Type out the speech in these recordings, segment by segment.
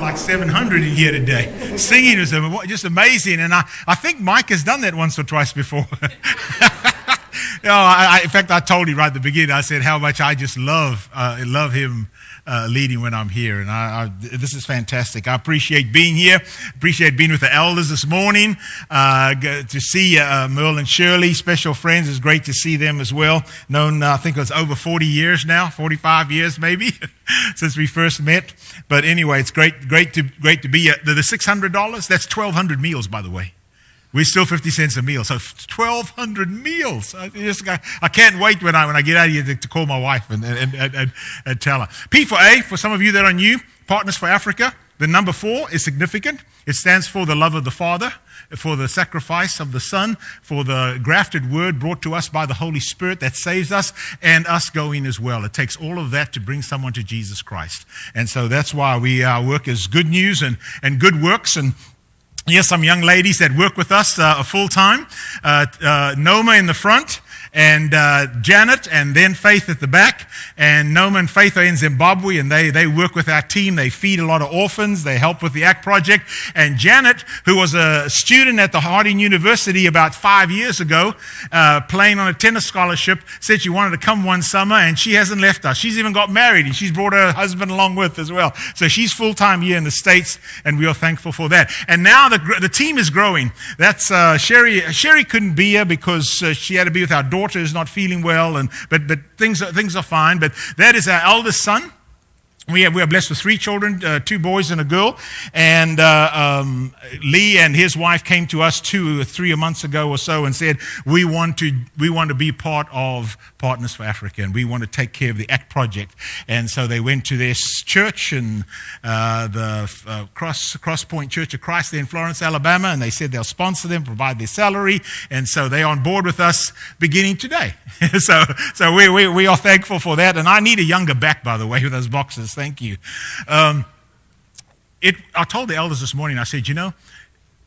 like 700 in here today. Singing was just amazing. And I think Mike has done that once or twice before. In fact, I told you right at the beginning, I said how much I just love him leading when I'm here. And this is fantastic. I appreciate being here. Appreciate being with the elders this morning. To see Merle and Shirley, special friends. It's great to see them as well. Known, I think it was over 40 years now, 45 years maybe, since we first met. But anyway, it's great to be here. The $600, that's 1,200 meals, by the way. We're still 50 cents a meal, so 1,200 meals. I can't wait when I get out of here to call my wife and tell her. P for A, for some of you that are new, Partners for Africa. The number 4 is significant. It stands for the love of the Father, for the sacrifice of the Son, for the grafted word brought to us by the Holy Spirit that saves us, and us going as well. It takes all of that to bring someone to Jesus Christ. And so that's why our work is good news and good works. And yes, some young ladies that work with us full-time. Noma in the front, and Janet, and then Faith at the back. And Noma and Faith are in Zimbabwe, and they work with our team. They feed a lot of orphans. They help with the ACT project. And Janet, who was a student at the Harding University about 5 years ago, playing on a tennis scholarship, said she wanted to come one summer, and she hasn't left us. She's even got married, and she's brought her husband along with as well. So she's full-time here in the States, and we are thankful for that. And now the team is growing. That's Sherry. Sherry couldn't be here because she had to be with our daughter who's not feeling well, but things are fine. But that is our eldest son. We are blessed with 3 children, 2 boys and a girl. And Lee and his wife came to us 2 or 3 months ago or so and said, we want to be part of Partners for Africa, and we want to take care of the ACT project. And so they went to this church and the Cross Point Church of Christ there in Florence, Alabama, and they said they'll sponsor them, provide their salary, and so they're on board with us beginning today. so we are thankful for that. And I need a younger back, by the way, with those boxes. Thank you. I told the elders this morning, I said,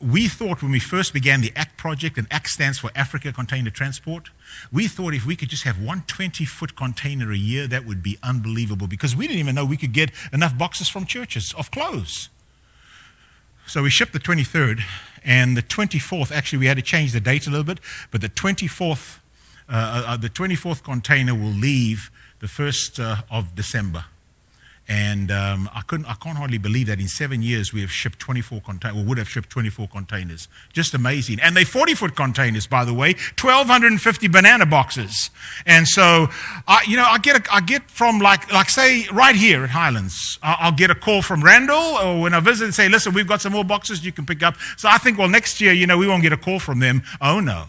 we thought when we first began the ACT project, and ACT stands for Africa Container Transport, we thought if we could just have one 20-foot container a year, that would be unbelievable, because we didn't even know we could get enough boxes from churches of clothes. So we shipped the 23rd, and the 24th, actually we had to change the date a little bit, but the 24th container will leave the 1st of December. And I can't hardly believe that in 7 years we have shipped 24 containers, or would have shipped 24 containers. Just amazing. And they're 40-foot containers, by the way, 1,250 banana boxes. And so, I get from like say right here at Highlands, I'll get a call from Randall, or when I visit and say, listen, we've got some more boxes you can pick up. So I think, well, next year, we won't get a call from them. Oh no.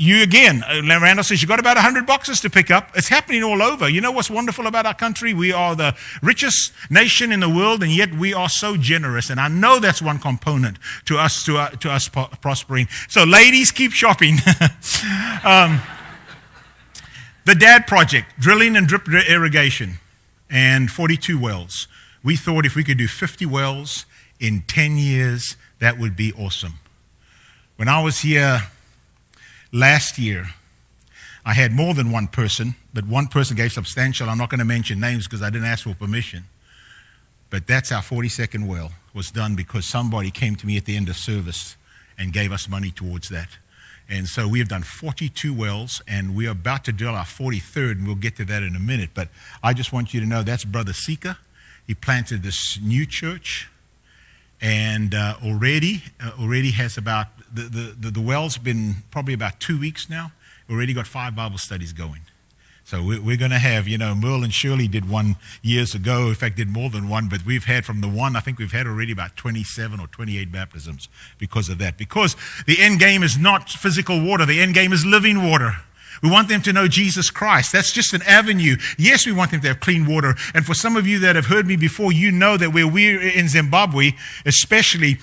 You again, Randall says, you've got about 100 boxes to pick up. It's happening all over. You know what's wonderful about our country? We are the richest nation in the world, and yet we are so generous. And I know that's one component to us prospering. So ladies, keep shopping. The DAD project, drilling and drip irrigation, and 42 wells. We thought if we could do 50 wells in 10 years, that would be awesome. When I was here last year, I had more than one person, but one person gave substantial. I'm not going to mention names because I didn't ask for permission. But that's our 42nd well was done because somebody came to me at the end of service and gave us money towards that. And so we have done 42 wells, and we're about to drill our 43rd, and we'll get to that in a minute. But I just want you to know that's Brother Sika. He planted this new church, and already has about, the well's been probably about 2 weeks now. Already got 5 Bible studies going. So we're going to have, Merle and Shirley did one years ago. In fact, did more than one, but we've had from the one, I think we've had already about 27 or 28 baptisms because of that. Because the end game is not physical water. The end game is living water. We want them to know Jesus Christ. That's just an avenue. Yes, we want them to have clean water. And for some of you that have heard me before, you know that where we're in Zimbabwe, especially,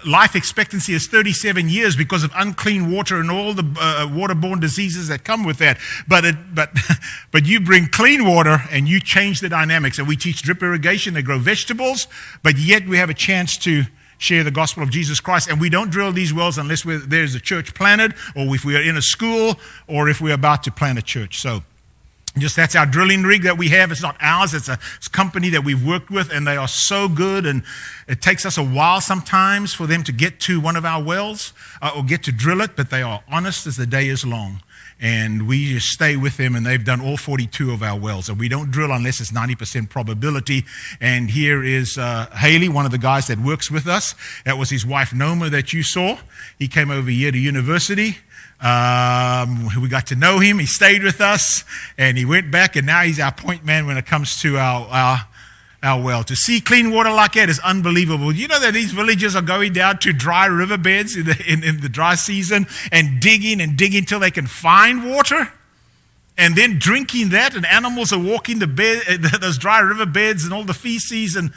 life expectancy is 37 years because of unclean water and all the waterborne diseases that come with that. But you bring clean water and you change the dynamics. And we teach drip irrigation. They grow vegetables, but yet we have a chance to share the gospel of Jesus Christ. And we don't drill these wells unless there's a church planted, or if we are in a school, or if we're about to plant a church. So Just that's our drilling rig that we have. It's not ours. It's a company that we've worked with, and they are so good. And it takes us a while sometimes for them to get to one of our wells or get to drill it, but they are honest as the day is long. And we just stay with them, and they've done all 42 of our wells. And we don't drill unless it's 90% probability. And here is Haley, one of the guys that works with us. That was his wife, Noma, that you saw. He came over here to university. We got to know him. He stayed with us, and he went back, and now he's our point man when it comes to our well. To see clean water like that is unbelievable. You know that these villages are going down to dry riverbeds in the dry season and digging till they can find water, and then drinking that, and animals are walking those dry riverbeds and all the feces, and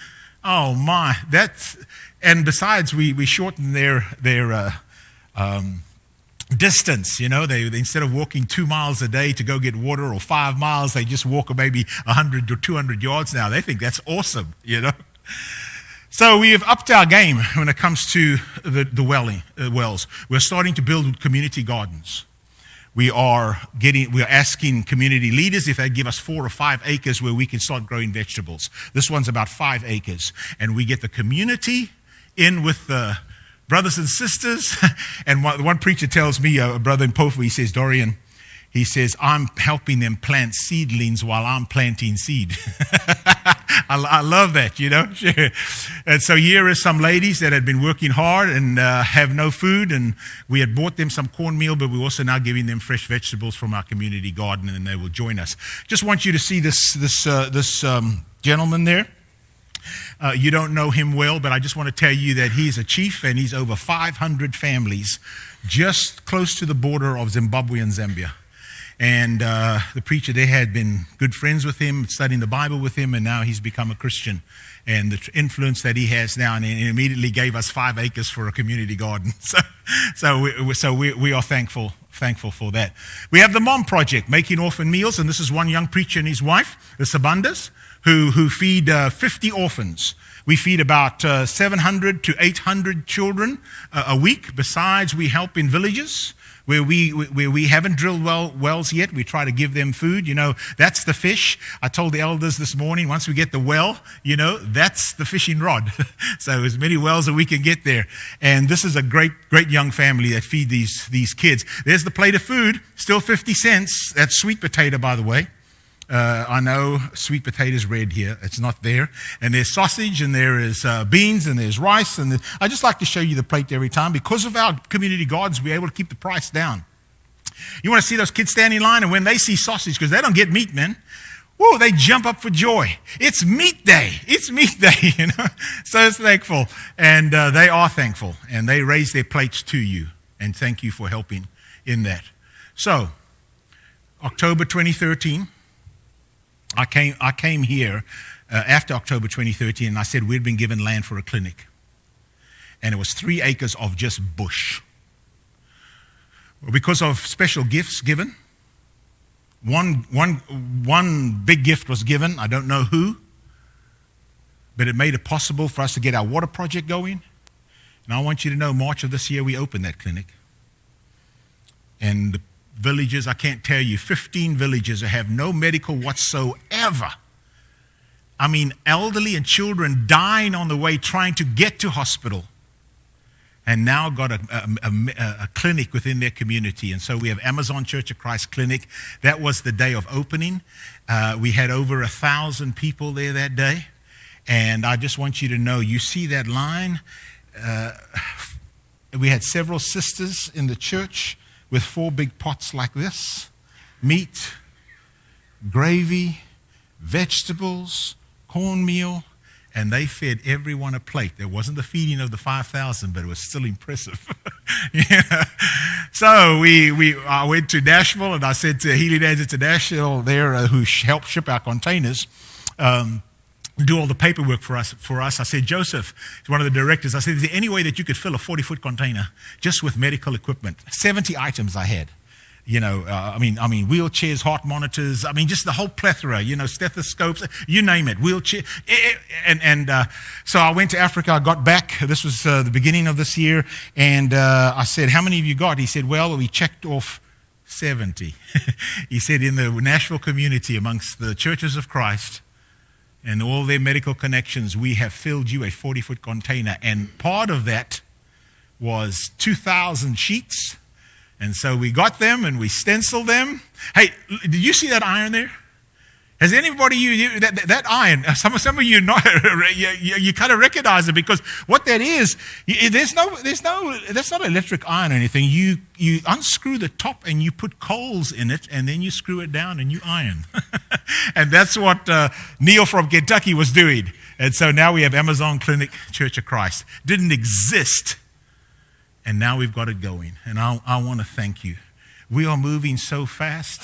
oh my, and besides we shorten their distance. You know, they instead of walking 2 miles a day to go get water or 5 miles, they just walk maybe 100 or 200 yards now. They think that's awesome, you know. So we have upped our game when it comes to the wells. We're starting to build community gardens. We're asking community leaders if they give us 4 or 5 acres where we can start growing vegetables. This one's about 5 acres, and we get the community in with the brothers and sisters. And one preacher tells me, a brother in Pofu, he says, Dorian, he says, I'm helping them plant seedlings while I'm planting seed. I love that, you know. And so here are some ladies that had been working hard and have no food, and we had bought them some cornmeal, but we're also now giving them fresh vegetables from our community garden, and they will join us. Just want you to see this gentleman there. You don't know him well, but I just want to tell you that he's a chief, and he's over 500 families just close to the border of Zimbabwe and Zambia. And the preacher there had been good friends with him, studying the Bible with him, and now he's become a Christian. And the influence that he has now, and he immediately gave us 5 acres for a community garden. So we are thankful for that. We have the Mom Project, making orphan meals, and this is one young preacher and his wife, the Sabandas, who feed 50 orphans. We feed about 700 to 800 children a week. Besides, we help in villages where we haven't drilled wells yet. We try to give them food. You know, that's the fish. I told the elders this morning, once we get the well, you know, that's the fishing rod. So as many wells as we can get there. And this is a great young family that feed these kids. There's the plate of food, still 50 cents. That's sweet potato, by the way. I know sweet potato is red here. It's not there. And there's sausage, and there is beans, and there's rice. And I just like to show you the plate every time. Because of our community gardens, we're able to keep the price down. You want to see those kids stand in line, and when they see sausage, because they don't get meat, man, whoa, they jump up for joy. It's meat day. It's meat day, you know. So it's thankful. And they are thankful. And they raise their plates to you. And thank you for helping in that. So, October 2013. I came here after October 2013, and I said we'd been given land for a clinic. And it was 3 acres of just bush. Well, because of special gifts given, one big gift was given, I don't know who, but it made it possible for us to get our water project going. And I want you to know, March of this year, we opened that clinic. And the villages, I can't tell you, 15 villages that have no medical whatsoever. I mean, elderly and children dying on the way trying to get to hospital, and now got a clinic within their community. And so we have Amazon Church of Christ Clinic. That was the day of opening. We had over 1,000 people there that day. And I just want you to know, you see that line? We had several sisters in the church with 4 big pots like this, meat, gravy, vegetables, cornmeal, and they fed everyone a plate. There wasn't the feeding of the 5,000, but it was still impressive. Yeah. So I went to Nashville, and I said to Healing Hands International there, who helped ship our containers, do all the paperwork for us. I said, Joseph, one of the directors, I said, is there any way that you could fill a 40-foot container just with medical equipment? 70 items I had. You know, I mean, wheelchairs, heart monitors, I mean, just the whole plethora, you know, stethoscopes, you name it, wheelchair. So I went to Africa, I got back, this was the beginning of this year, and I said, how many of you got? He said, well, we checked off 70. He said, in the Nashville community, amongst the churches of Christ and all their medical connections, we have filled you a 40-foot container. And part of that was 2,000 sheets. And so we got them and we stenciled them. Hey, did you see that iron there? Has anybody that iron? Some of you not you kind of recognize it, because what that is, that's not electric iron or anything. You unscrew the top and you put coals in it, and then you screw it down and you iron. And that's what Neil from Kentucky was doing. And so now we have Amazon Clinic Church of Christ. Didn't exist, and now we've got it going. And I want to thank you. We are moving so fast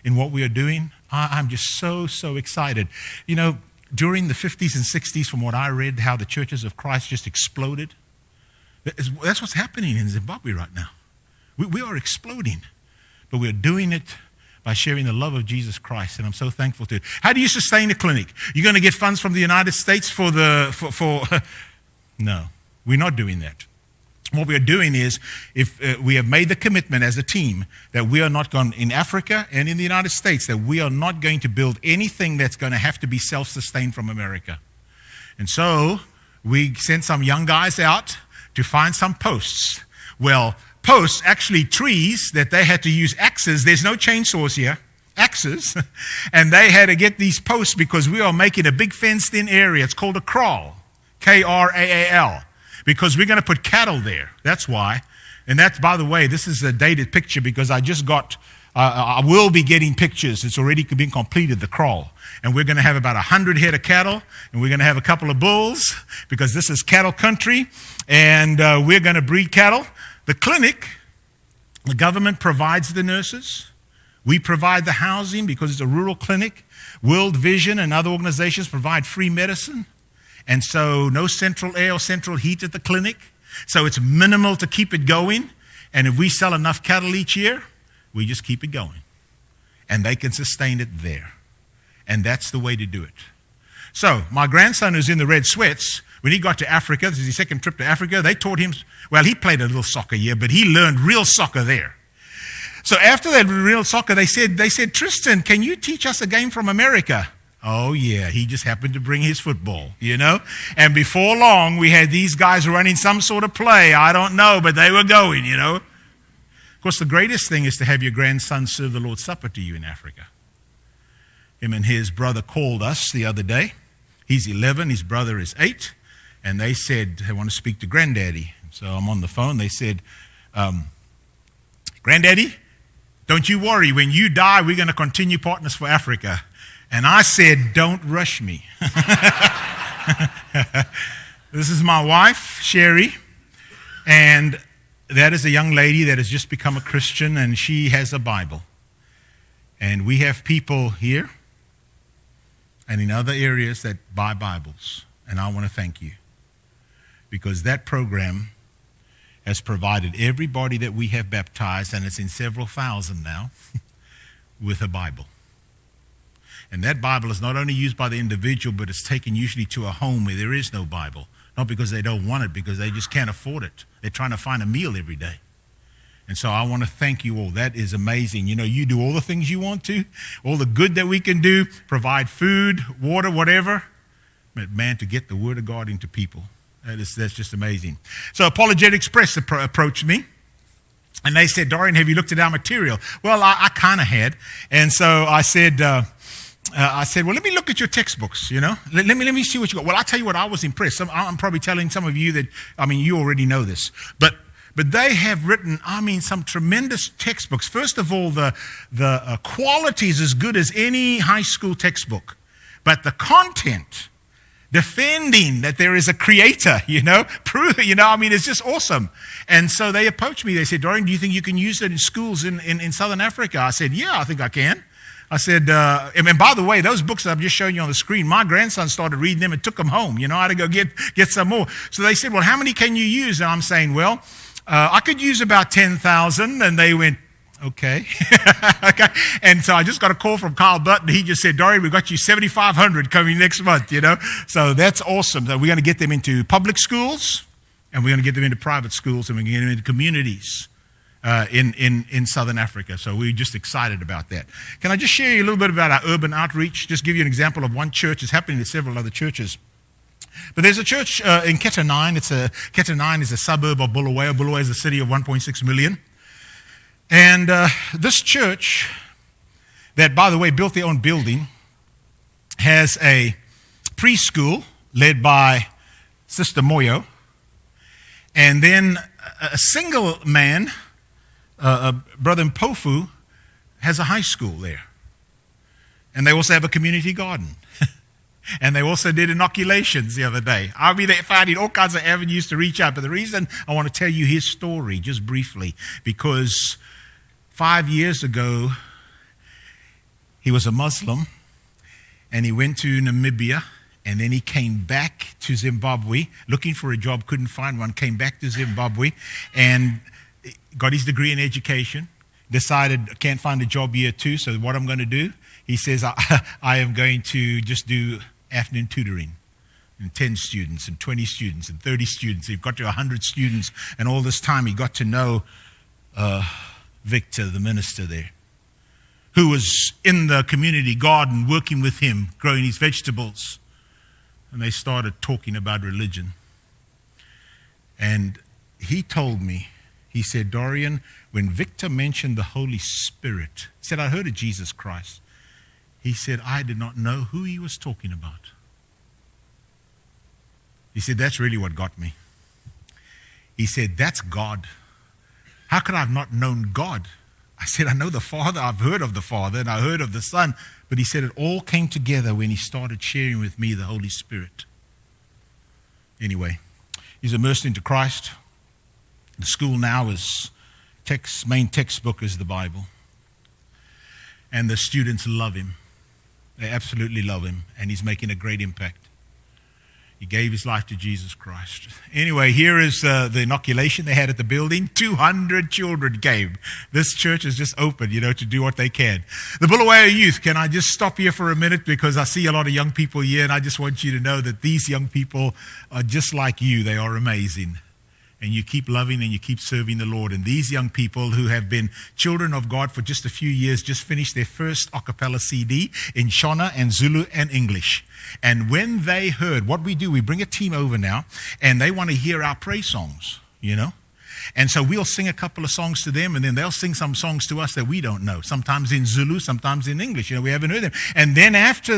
in what we are doing. I'm just so excited. You know, during the 50s and 60s, from what I read, how the churches of Christ just exploded. That's what's happening in Zimbabwe right now. We are exploding, but we're doing it by sharing the love of Jesus Christ, and I'm so thankful to it. How do you sustain a clinic? You're going to get funds from the United States for No, we're not doing that. What we are doing is, if we have made the commitment as a team that we are not going, in Africa and in the United States, that we are not going to build anything that's going to have to be self-sustained from America. And so we sent some young guys out to find some posts. Well, posts, actually trees that they had to use axes. There's no chainsaws here, axes. And they had to get these posts because we are making a big fenced-in area. It's called a kraal, K-R-A-A-L. Because we're going to put cattle there. That's why. And that's, by the way, this is a dated picture because I just got, I will be getting pictures. It's already been completed, the kraal. And we're going to have about 100 head of cattle, and we're going to have a couple of bulls because this is cattle country, and we're going to breed cattle. The clinic, the government provides the nurses. We provide the housing because it's a rural clinic. World Vision and other organizations provide free medicine. And so no central air or central heat at the clinic. So it's minimal to keep it going. And if we sell enough cattle each year, we just keep it going. And they can sustain it there. And that's the way to do it. So my grandson, who's in the red sweats, when he got to Africa, this is his second trip to Africa, they taught him, well, he played a little soccer here, but he learned real soccer there. So after that real soccer, they said, Tristan, can you teach us a game from America? Oh, yeah, he just happened to bring his football, you know. And before long, we had these guys running some sort of play. I don't know, but they were going, you know. Of course, the greatest thing is to have your grandson serve the Lord's Supper to you in Africa. Him and his brother called us the other day. He's 11, his brother is 8. And they said, they want to speak to Granddaddy. So I'm on the phone. They said, Granddaddy, don't you worry. When you die, we're going to continue Partners for Africa. And I said, don't rush me. This is my wife, Sherry, and that is a young lady that has just become a Christian, and she has a Bible. And we have people here and in other areas that buy Bibles, and I want to thank you, because that program has provided everybody that we have baptized, and it's in several thousand now, with a Bible. And that Bible is not only used by the individual, but it's taken usually to a home where there is no Bible. Not because they don't want it, because they just can't afford it. They're trying to find a meal every day. And so I want to thank you all. That is amazing. You know, you do all the things you want to, all the good that we can do, provide food, water, whatever. But man, to get the Word of God into people, that's just amazing. So Apologetics Press approached me. And they said, Dorian, have you looked at our material? Well, I kind of had. And so I said, well, let me look at your textbooks, you know. Let me see what you got. Well, I'll tell you what, I was impressed. I'm probably telling some of you that, you already know this. But they have written, some tremendous textbooks. First of all, the quality is as good as any high school textbook. But the content, defending that there is a creator, it's just awesome. And so they approached me. They said, Dorian, do you think you can use it in schools in Southern Africa? I said, yeah, I think I can. I said, and by the way, those books that I'm just showing you on the screen, my grandson started reading them and took them home. I had to go get some more. So they said, well, how many can you use? And I'm saying, well, I could use about 10,000. And they went, okay. Okay. And so I just got a call from Carl Button. He just said, Dorian, we've got you 7,500 coming next month, So that's awesome. So we're going to get them into public schools, and we're going to get them into private schools, and we're going to get them into communities. in Southern Africa. So we're just excited about that. Can I just share you a little bit about our urban outreach? Just give you an example of one church. It's happening to several other churches. But there's a church in Kettenine. Kettenine is a suburb of Bulawayo. Bulawayo is a city of 1.6 million. And this church, that, by the way, built their own building, has a preschool led by Sister Moyo. And then a single man, Brother Mpofu, has a high school there. And they also have a community garden. And they also did inoculations the other day. I mean, they're finding all kinds of avenues to reach out. But the reason I want to tell you his story, just briefly, because 5 years ago, he was a Muslim, and he went to Namibia, and then he came back to Zimbabwe, looking for a job, couldn't find one, came back to Zimbabwe, and got his degree in education, decided, can't find a job year 2, so what I'm going to do, he says, I am going to just do afternoon tutoring. And 10 students and 20 students and 30 students. He got to 100 students, and all this time he got to know Victor, the minister there, who was in the community garden working with him, growing his vegetables. And they started talking about religion. And he told me, he said, Dorian, when Victor mentioned the Holy Spirit, he said, I heard of Jesus Christ. He said, I did not know who he was talking about. He said, that's really what got me. He said, that's God. How could I have not known God? I said, I know the Father. I've heard of the Father, and I heard of the Son. But he said it all came together when he started sharing with me the Holy Spirit. Anyway, he's immersed into Christ. The school now is main textbook is the Bible. And the students love him. They absolutely love him, and he's making a great impact. He gave his life to Jesus Christ. Anyway, here is the inoculation they had at the building. 200 children came. This church is just open, to do what they can. The Bulawayo youth, can I just stop here for a minute? Because I see a lot of young people here, and I just want you to know that these young people are just like you. They are amazing. And you keep loving and you keep serving the Lord. And these young people who have been children of God for just a few years just finished their first a cappella CD in Shona and Zulu and English. And when they heard what we do, we bring a team over now, and they want to hear our praise songs, And so we'll sing a couple of songs to them, and then they'll sing some songs to us that we don't know, sometimes in Zulu, sometimes in English. We haven't heard them. And then after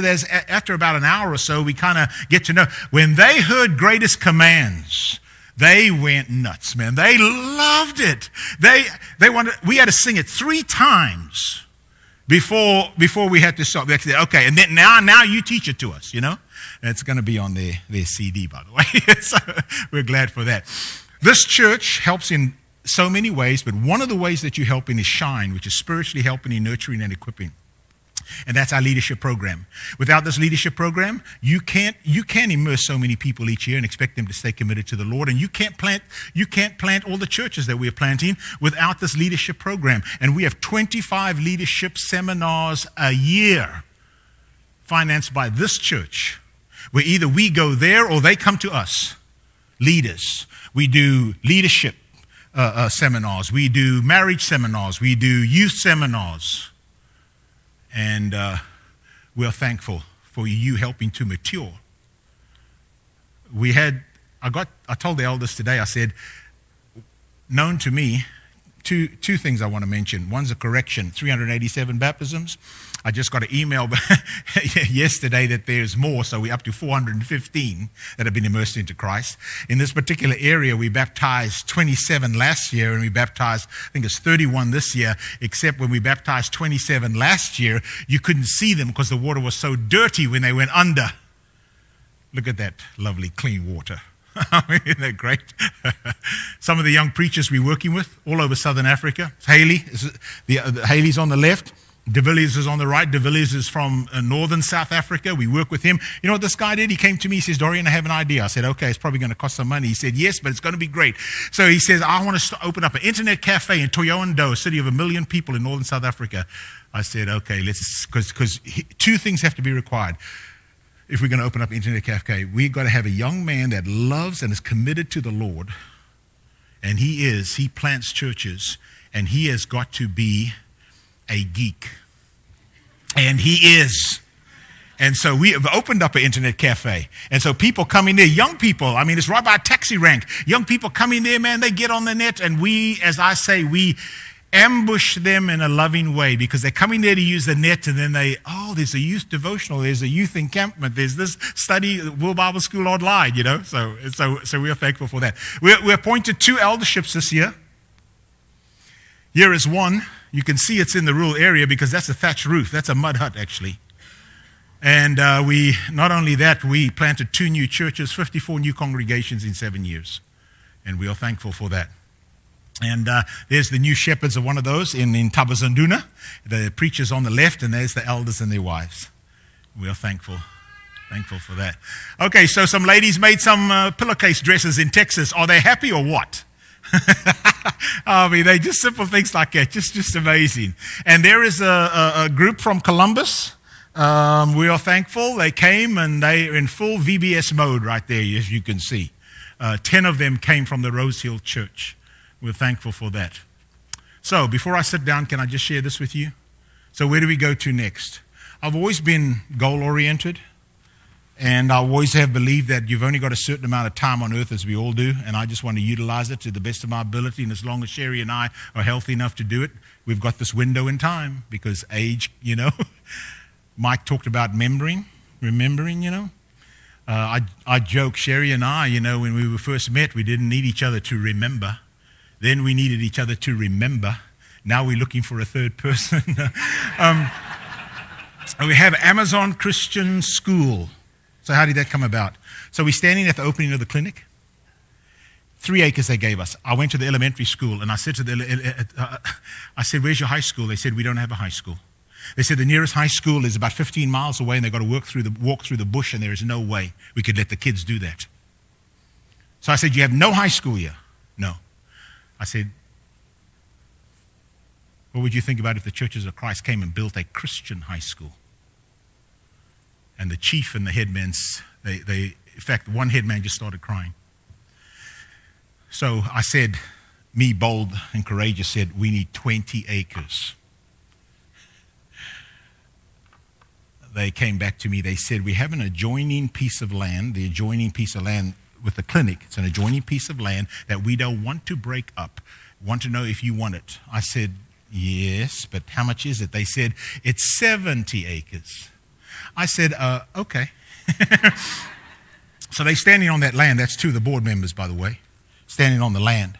about an hour or so, we kind of get to know. When they heard Greatest Commands, they went nuts, man. They loved it. We had to sing it 3 times before we had to stop. They said, okay, and then now you teach it to us, And it's going to be on their CD, by the way. So we're glad for that. This church helps in so many ways, but one of the ways that you help in is Shine, which is spiritually helping in nurturing and equipping. And that's our leadership program. Without this leadership program, you can't immerse so many people each year and expect them to stay committed to the Lord. And you can't plant all the churches that we're planting without this leadership program. And we have 25 leadership seminars a year financed by this church, where either we go there or they come to us, leaders. We do leadership seminars. We do marriage seminars. We do youth seminars. And we're thankful for you helping to mature. I told the elders today, I said, known to me, two things I want to mention. One's a correction, 387 baptisms. I just got an email yesterday that there's more, so we're up to 415 that have been immersed into Christ. In this particular area, we baptized 27 last year, and we baptized, I think it's 31 this year, except when we baptized 27 last year, you couldn't see them because the water was so dirty when they went under. Look at that lovely clean water. Isn't that great? Some of the young preachers we're working with all over Southern Africa. Haley's on the left. De Villiers is on the right. De Villiers is from northern South Africa. We work with him. You know what this guy did? He came to me, he says, Dorian, I have an idea. I said, okay, it's probably going to cost some money. He said, yes, but it's going to be great. So he says, I want to open up an internet cafe in Thohoyandou, a city of 1 million people in northern South Africa. I said, okay, because 2 things have to be required. If we're going to open up an internet cafe, we've got to have a young man that loves and is committed to the Lord. And he plants churches. and he has got to be a geek. And he is. And so we have opened up an internet cafe. And so people come in there, young people, I mean, it's right by a taxi rank. Young people come in there, man, they get on the net, and we, as I say, we ambush them in a loving way, because they're coming there to use the net, and then there's a youth devotional, there's a youth encampment, there's this study, World Bible School online, So we are thankful for that. We appointed 2 elderships this year. Here is one. You can see it's in the rural area because that's a thatched roof. That's a mud hut, actually. And not only that, we planted 2 new churches, 54 new congregations in 7 years. And we are thankful for that. And there's the new shepherds of one of those in Tabazanduna. The preachers on the left, and there's the elders and their wives. We are thankful for that. Okay, so some ladies made some pillowcase dresses in Texas. Are they happy or what? I mean, they just simple things like that, just amazing. And there is a group from Columbus. We are thankful. They came, and they are in full VBS mode right there, as you can see. 10 of them came from the Rose Hill Church. We're thankful for that. So before I sit down, can I just share this with you? So where do we go to next? I've always been goal-oriented, and I always have believed that you've only got a certain amount of time on earth, as we all do, and I just want to utilize it to the best of my ability. And as long as Sherry and I are healthy enough to do it, we've got this window in time, because age, Mike talked about remembering, I joke, Sherry and I, when we first met, we didn't need each other to remember. Then we needed each other to remember. Now we're looking for a third person. We have Amazon Christian School. So how did that come about? So we're standing at the opening of the clinic. 3 acres they gave us. I went to the elementary school, and I said I said, where's your high school? They said, we don't have a high school. They said the nearest high school is about 15 miles away, and they've got to walk through the bush, and there is no way we could let the kids do that. So I said, you have no high school here? No. I said, what would you think about if the Churches of Christ came and built a Christian high school? And the chief and the headmen, in fact, one headman just started crying. So I said, me, bold and courageous, said, we need 20 acres. They came back to me, they said, we have an adjoining piece of land, the adjoining piece of land with the clinic. It's an adjoining piece of land that we don't want to break up. Want to know if you want it. I said, yes, but how much is it? They said, it's 70 acres. I said, okay. So they're standing on that land. That's 2 of the board members, by the way, standing on the land.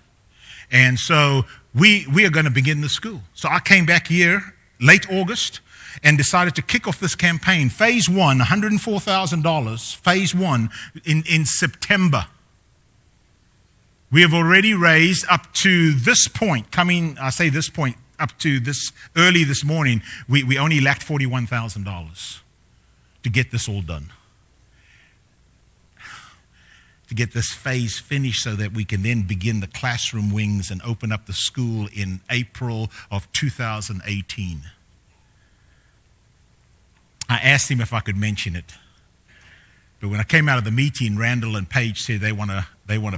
And so we are going to begin the school. So I came back here late August and decided to kick off this campaign. Phase 1, $104,000, phase 1 in September. We have already raised up to this point, up to this early this morning, we only lacked $41,000 to get this all done. To get this phase finished so that we can then begin the classroom wings and open up the school in April of 2018. I asked him if I could mention it. But when I came out of the meeting, Randall and Paige said they want to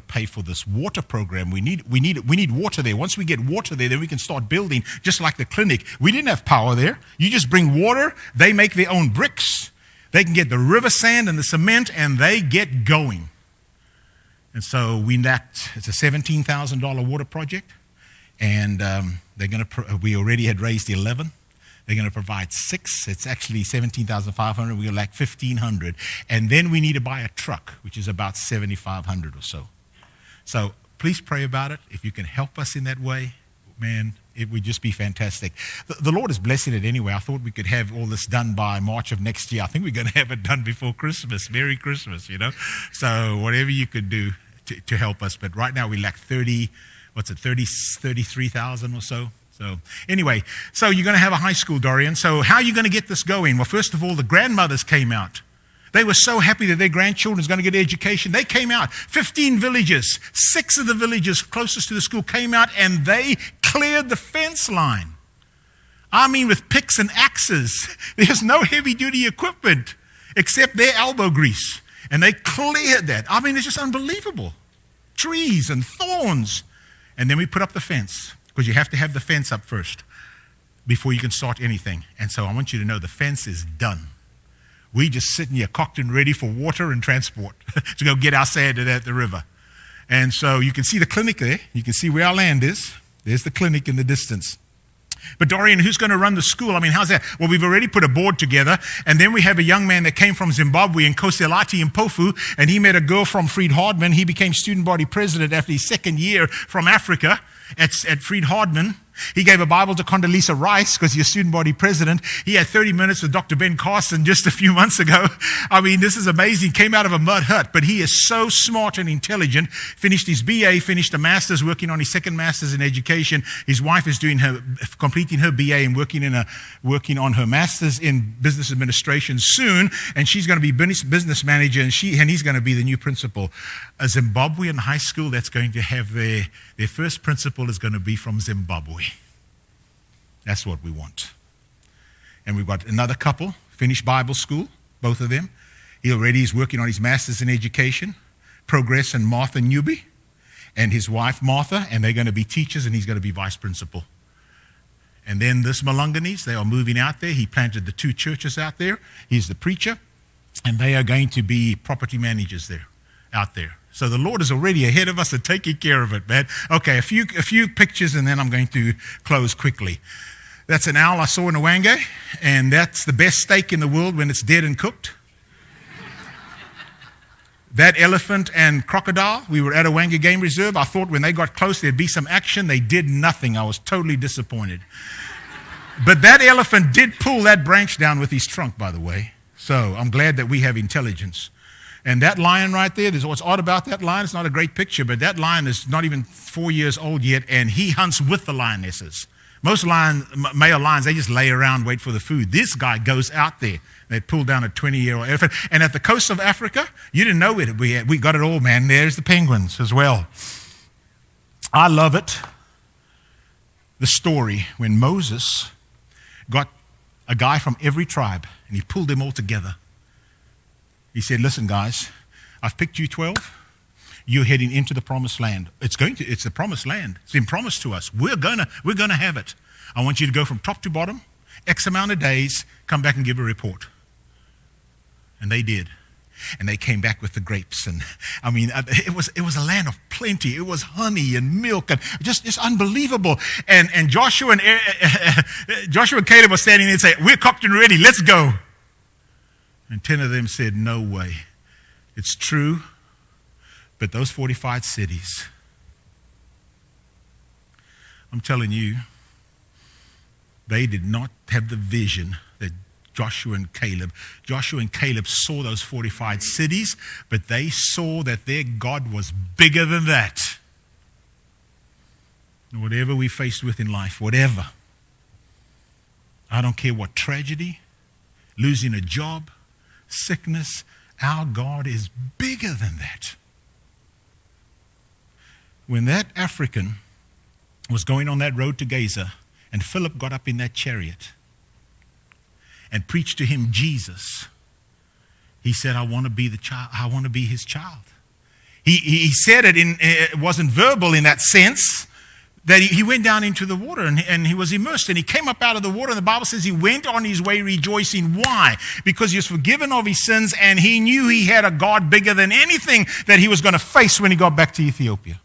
pay for this water program. We need water there. Once we get water there, then we can start building, just like the clinic. We didn't have power there. You just bring water. They make their own bricks. They can get the river sand and the cement, and they get going. And so it's a $17,000 water project, and we already had raised 11. They're going to provide 6. It's actually $17,500. We'll lack $1,500. And then we need to buy a truck, which is about $7,500 or so. So please pray about it. If you can help us in that way, man, it would just be fantastic. The Lord is blessing it anyway. I thought we could have all this done by March of next year. I think we're going to have it done before Christmas. Merry Christmas, So whatever you could do to help us. But right now we lack 33,000 or so. So anyway, so you're going to have a high school, Dorian. So how are you going to get this going? Well, first of all, the grandmothers came out. They were so happy that their grandchildren was going to get education. They came out. 15 villages, 6 of the villages closest to the school came out, and they cleared the fence line. I mean, with picks and axes. There's no heavy-duty equipment except their elbow grease. And they cleared that. I mean, it's just unbelievable. Trees and thorns. And then we put up the fence. because you have to have the fence up first before you can start anything. And so I want you to know the fence is done. We just sitting here cocked and ready for water and transport to go get our sand at the river. And so you can see the clinic there. You can see where our land is. There's the clinic in the distance. But Dorian, who's going to run the school? I mean, how's that? Well, we've already put a board together, and then we have a young man that came from Zimbabwe in Koselati in Mpofu, and he met a girl from Freed Hardman. He became student body president after his second year from Africa at Freed Hardman. He gave a Bible to Condoleezza Rice because he's a student body president. He had 30 minutes with Dr. Ben Carson just a few months ago. I mean, this is amazing. Came out of a mud hut, but he is so smart and intelligent. Finished his BA, finished a master's, working on his second master's in education. His wife is completing her BA and working on her master's in business administration soon. And she's going to be business manager, and he's going to be the new principal. A Zimbabwean high school that's going to have their first principal is going to be from Zimbabwe. That's what we want. And we've got another couple, finished Bible school, both of them. He already is working on his master's in education, Progress, and Martha Newby, and his wife Martha, and they're going to be teachers, and he's going to be vice principal. And then this Malanganese, they are moving out there. He planted the 2 churches out there. He's the preacher, and they are going to be property managers there, out there. So the Lord is already ahead of us and taking care of it, man. Okay, a few pictures, and then I'm going to close quickly. That's an owl I saw in Owange, and that's the best steak in the world when it's dead and cooked. That elephant and crocodile, we were at Owange Game Reserve. I thought when they got close there'd be some action. They did nothing. I was totally disappointed. But that elephant did pull that branch down with his trunk, by the way. So I'm glad that we have intelligence. And that lion right there, what's odd about that lion, it's not a great picture, but that lion is not even 4 years old yet, and he hunts with the lionesses. Most male lions, they just lay around, wait for the food. This guy goes out there. They pull down a 20-year-old elephant. And at the coast of Africa, you didn't know it. We got it all, man. There's the penguins as well. I love it. The story when Moses got a guy from every tribe, and he pulled them all together. He said, listen, guys, I've picked you 12. You're heading into the promised land. It's the promised land. It's been promised to us. We're gonna have it. I want you to go from top to bottom, X amount of days, come back and give a report. And they did. And they came back with the grapes. And I mean, it was a land of plenty. It was honey and milk and just unbelievable. And Joshua and Caleb were standing there and saying, we're cocked and ready, let's go. And 10 of them said, no way. It's true, but those fortified cities, I'm telling you, they did not have the vision that Joshua and Caleb saw those fortified cities, but they saw that their God was bigger than that. Whatever we faced with in life, whatever, I don't care what tragedy, losing a job, sickness, our God is bigger than that. When that African was going on that road to Gaza, and Philip got up in that chariot and preached to him Jesus, he said, I want to be the child. I want to be his child. He said it wasn't verbal in that sense, that he went down into the water and he was immersed, and he came up out of the water, and the Bible says he went on his way rejoicing. Why? Because he was forgiven of his sins, and he knew he had a God bigger than anything that he was going to face when he got back to Ethiopia.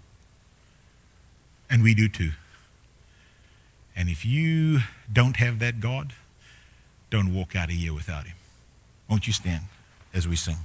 And we do too. And if you don't have that God, don't walk out of here without him. Won't you stand as we sing?